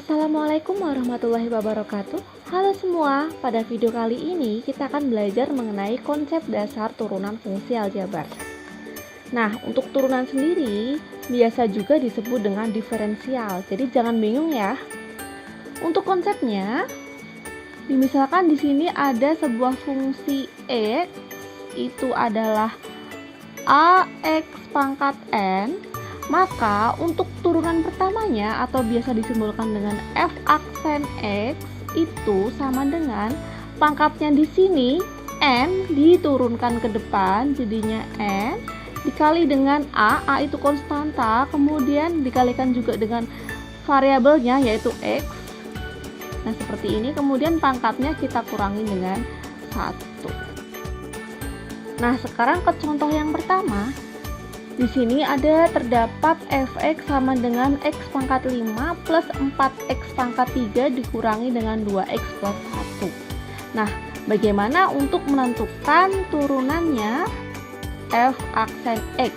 Assalamualaikum warahmatullahi wabarakatuh. Halo semua, pada video kali ini kita akan belajar mengenai konsep dasar turunan fungsi aljabar. Nah, untuk turunan sendiri biasa juga disebut dengan diferensial, jadi jangan bingung ya. Untuk konsepnya, misalkan di sini ada sebuah fungsi x, itu adalah ax pangkat n. Maka untuk turunan pertamanya atau biasa disimbolkan dengan f aksen x itu sama dengan pangkatnya di sini n diturunkan ke depan jadinya n dikali dengan a itu konstanta, kemudian dikalikan juga dengan variabelnya yaitu x. Nah, seperti ini, kemudian pangkatnya kita kurangi dengan 1. Nah, sekarang ke contoh yang pertama. Di sini ada terdapat fx sama dengan x pangkat 5 plus 4x pangkat 3 dikurangi dengan 2x plus 1. Nah, bagaimana untuk menentukan turunannya f aksen x?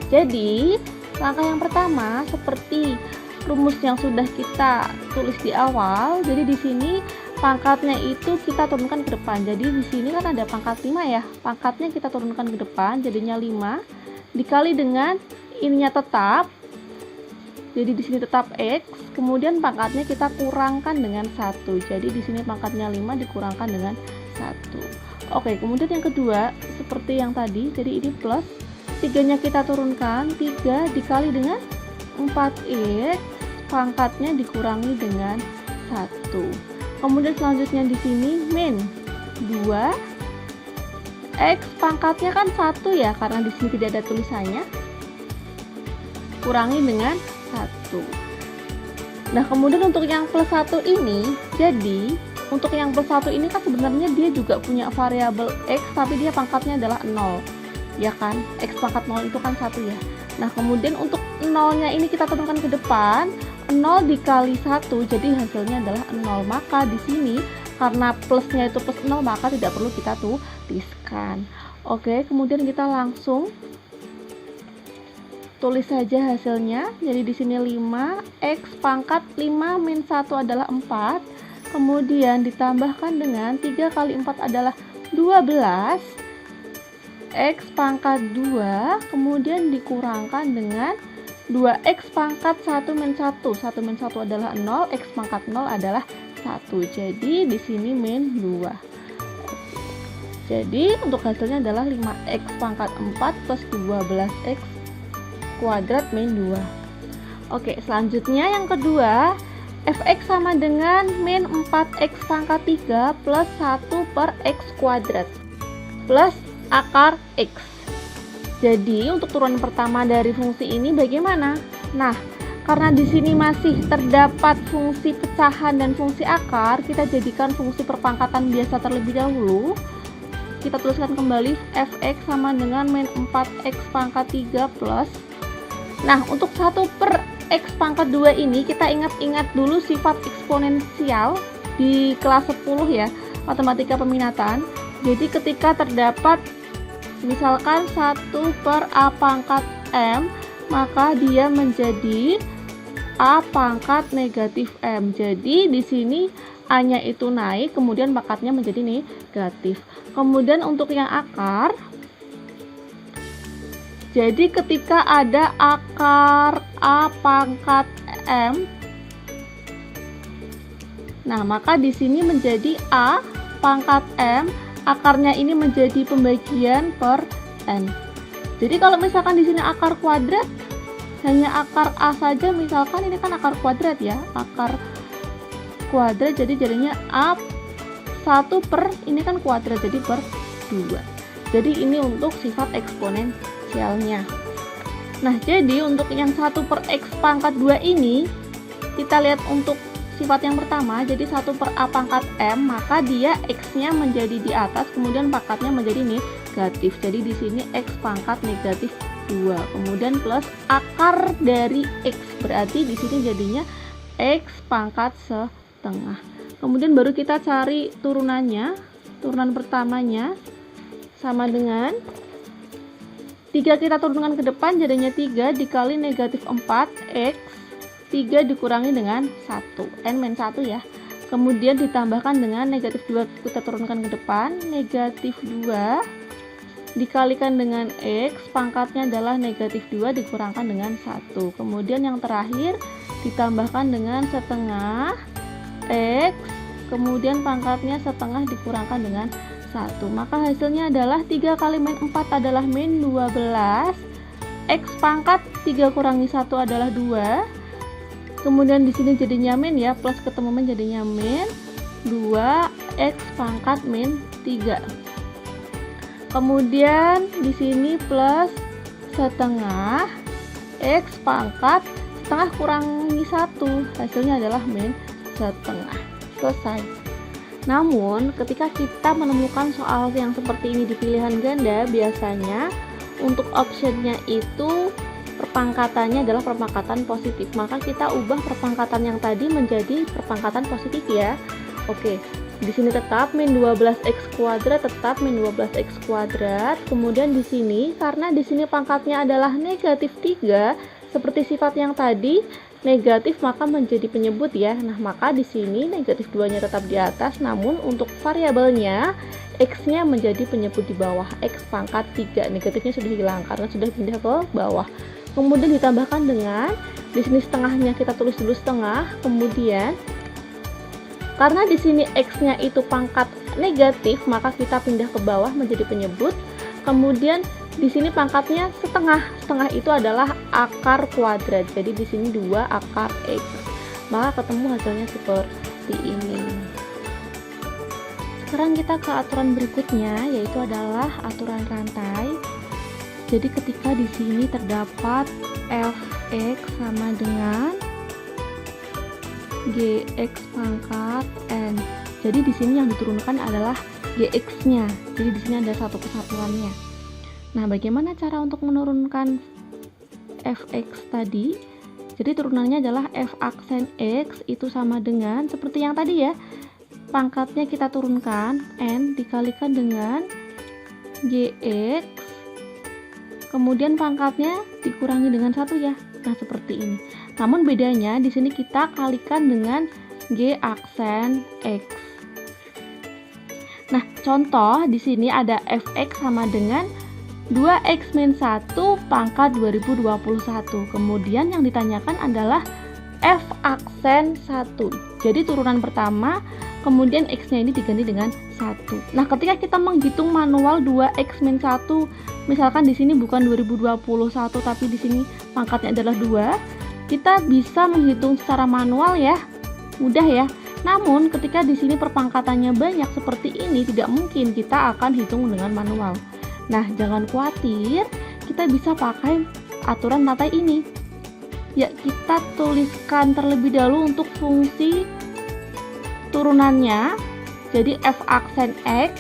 Jadi, langkah yang pertama seperti rumus yang sudah kita tulis di awal. Jadi di sini pangkatnya itu kita turunkan ke depan. Jadi di sini kan ada pangkat 5 ya. Pangkatnya kita turunkan ke depan jadinya 5. Dikali dengan ininya tetap, jadi di sini tetap x, kemudian pangkatnya kita kurangkan dengan 1. Jadi di sini pangkatnya 5 dikurangkan dengan 1. Oke, kemudian yang kedua seperti yang tadi, jadi ini plus 3-nya kita turunkan, 3 dikali dengan 4x, pangkatnya dikurangi dengan 1. Kemudian selanjutnya di sini min 2 x pangkatnya kan 1 ya, karena di sini tidak ada tulisannya, kurangi dengan 1. Nah, kemudian untuk yang plus 1 ini, jadi untuk yang plus 1 ini kan sebenarnya dia juga punya variabel x, tapi dia pangkatnya adalah 0 ya kan, x pangkat 0 itu kan 1 ya. Nah, kemudian untuk 0-nya ini kita turunkan ke depan, 0 dikali 1, jadi hasilnya adalah 0. Maka di sini karena plusnya itu plus 0, maka tidak perlu kita tuliskan. Oke, kemudian kita langsung tulis saja hasilnya. Jadi di sini 5, x pangkat 5 min 1 adalah 4. Kemudian ditambahkan dengan 3 kali 4 adalah 12. X pangkat 2, kemudian dikurangkan dengan 2x pangkat 1 min 1. 1 min 1 adalah 0, x pangkat 0 adalah 1. Jadi di sini min 2. Jadi untuk hasilnya adalah 5x pangkat 4 plus 12x kuadrat min 2. Oke, selanjutnya yang kedua, fx sama dengan min 4x pangkat 3 plus 1 per x kuadrat plus akar x. Jadi untuk turunan pertama dari fungsi ini bagaimana? Nah, karena di sini masih terdapat fungsi pecahan dan fungsi akar, kita jadikan fungsi perpangkatan biasa terlebih dahulu. Kita tuliskan kembali fx sama dengan min 4x pangkat 3 plus. Nah, untuk 1 per x pangkat 2 ini kita ingat-ingat dulu sifat eksponensial di kelas 10 ya, matematika peminatan. Jadi ketika terdapat misalkan 1 per a pangkat m, maka dia menjadi a pangkat negatif m. Jadi di sini a-nya itu naik, kemudian pangkatnya menjadi negatif. Kemudian untuk yang akar, jadi ketika ada akar a pangkat m, nah maka di sini menjadi a pangkat m, akarnya ini menjadi pembagian per n. Jadi kalau misalkan di sini akar kuadrat, hanya akar a saja, misalkan ini kan akar kuadrat ya, akar kuadrat, jadi jadinya a 1 per ini kan kuadrat, jadi per 2. Jadi ini untuk sifat eksponensialnya. Nah, jadi untuk yang 1 per x pangkat 2 ini, kita lihat untuk sifat yang pertama, jadi 1 per a pangkat m, maka dia x-nya menjadi di atas, kemudian pangkatnya menjadi negatif. Jadi di sini x pangkat negatif 2, kemudian plus akar dari x, berarti di sini jadinya x pangkat setengah. Kemudian baru kita cari turunannya. Turunan pertamanya sama dengan 3 kita turunkan ke depan jadinya 3 dikali negatif 4x 3 dikurangi dengan 1, n-1 ya. Kemudian ditambahkan dengan negatif 2, kita turunkan ke depan, negatif 2 dikalikan dengan X, pangkatnya adalah negatif 2 dikurangkan dengan 1. Kemudian yang terakhir ditambahkan dengan setengah X, kemudian pangkatnya setengah dikurangkan dengan 1. Maka hasilnya adalah 3 kali min 4 adalah min 12, X pangkat 3 kurangi 1 adalah 2. Kemudian di sini jadinya min ya, plus ketemu min jadinya min 2, X pangkat min 3. Kemudian di sini plus setengah X pangkat setengah kurangi 1, hasilnya adalah min setengah. Selesai. Namun ketika kita menemukan soal yang seperti ini di pilihan ganda, biasanya untuk optionnya itu perpangkatannya adalah perpangkatan positif, maka kita ubah perpangkatan yang tadi menjadi perpangkatan positif ya. Oke, di sini tetap min 12x kuadrat, tetap min 12x kuadrat. Kemudian di sini karena di sini pangkatnya adalah negatif 3, seperti sifat yang tadi negatif maka menjadi penyebut ya. Nah, maka di sini negatif 2-nya tetap di atas, namun untuk variabelnya x-nya menjadi penyebut di bawah, x pangkat 3. Negatifnya sudah hilang karena sudah pindah ke bawah. Kemudian ditambahkan dengan di sini setengahnya kita tulis dulu setengah, kemudian karena di sini x-nya itu pangkat negatif, maka kita pindah ke bawah menjadi penyebut. Kemudian di sini pangkatnya setengah. Setengah itu adalah akar kuadrat. Jadi di sini 2 akar x. Maka ketemu hasilnya seperti ini. Sekarang kita ke aturan berikutnya, yaitu adalah aturan rantai. Jadi ketika di sini terdapat fx sama dengan gx pangkat n. Jadi di sini yang diturunkan adalah gx-nya. Jadi di sini ada satu kesatuannya. Nah, bagaimana cara untuk menurunkan fx tadi? Jadi turunannya adalah f aksen x itu sama dengan seperti yang tadi ya. Pangkatnya kita turunkan n dikalikan dengan gx. Kemudian pangkatnya dikurangi dengan 1 ya. Nah, seperti ini. Namun bedanya di sini kita kalikan dengan G aksen X. Nah, contoh di sini ada fx sama dengan 2x min 1 pangkat 2021. Kemudian yang ditanyakan adalah f aksen 1. Jadi turunan pertama, kemudian x-nya ini diganti dengan 1. Nah, ketika kita menghitung manual 2x min 1, misalkan di sini bukan 2021 tapi di sini pangkatnya adalah 2. Kita bisa menghitung secara manual ya, mudah ya. Namun ketika di sini perpangkatannya banyak seperti ini, tidak mungkin kita akan hitung dengan manual. Nah, jangan khawatir, kita bisa pakai aturan rantai ini. Ya, kita tuliskan terlebih dahulu untuk fungsi turunannya. Jadi f aksen x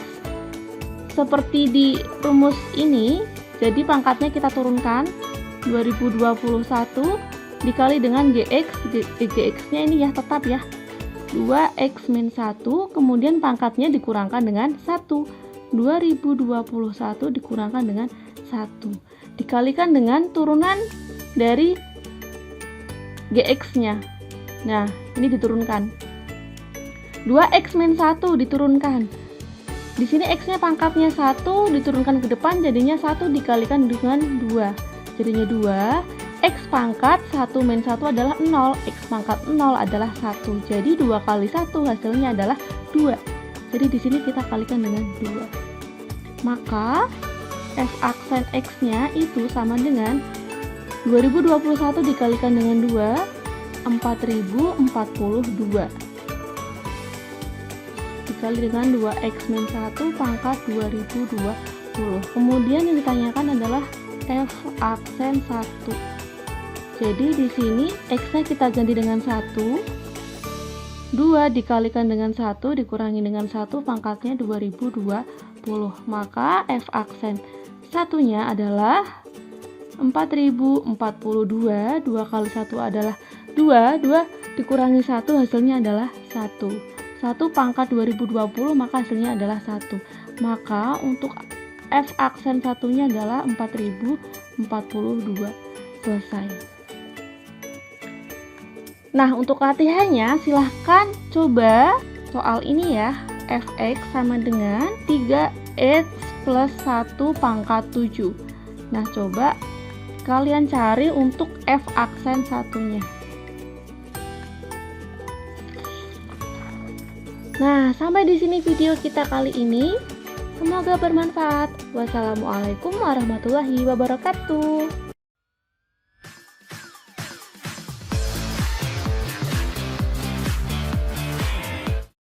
seperti di rumus ini. Jadi pangkatnya kita turunkan 2021 dikali dengan gx, gx-nya ini ya tetap ya 2x min 1, kemudian pangkatnya dikurangkan dengan 1, 2021 dikurangkan dengan 1 dikalikan dengan turunan dari gx-nya. Nah, ini diturunkan 2x min 1 diturunkan. Di sini x-nya pangkatnya 1 diturunkan ke depan jadinya 1 dikalikan dengan 2. Jadinya 2. X pangkat 1 min 1 adalah 0, X pangkat 0 adalah 1. Jadi 2 kali 1 hasilnya adalah 2. Jadi di sini kita kalikan dengan 2. Maka f aksen X-nya itu sama dengan 2021 dikalikan dengan 2, 4042. Dikali dengan 2x min 1 pangkat 2020. Kemudian yang ditanyakan adalah f aksen 1. Jadi di sini x-nya kita ganti dengan 1, 2 dikalikan dengan 1 dikurangi dengan 1 pangkatnya 2020. Maka f aksen satunya adalah 4042, 2 kali 1 adalah 2, 2 dikurangi 1 hasilnya adalah 1. 1 pangkat 2020 maka hasilnya adalah 1. Maka untuk f aksen satunya adalah 4042. Selesai. Nah, untuk latihannya silahkan coba soal ini ya. Fx sama dengan 3x plus 1 pangkat 7. Nah, coba kalian cari untuk f aksen satunya. Nah, sampai di sini video kita kali ini. Semoga bermanfaat. Wassalamualaikum warahmatullahi wabarakatuh.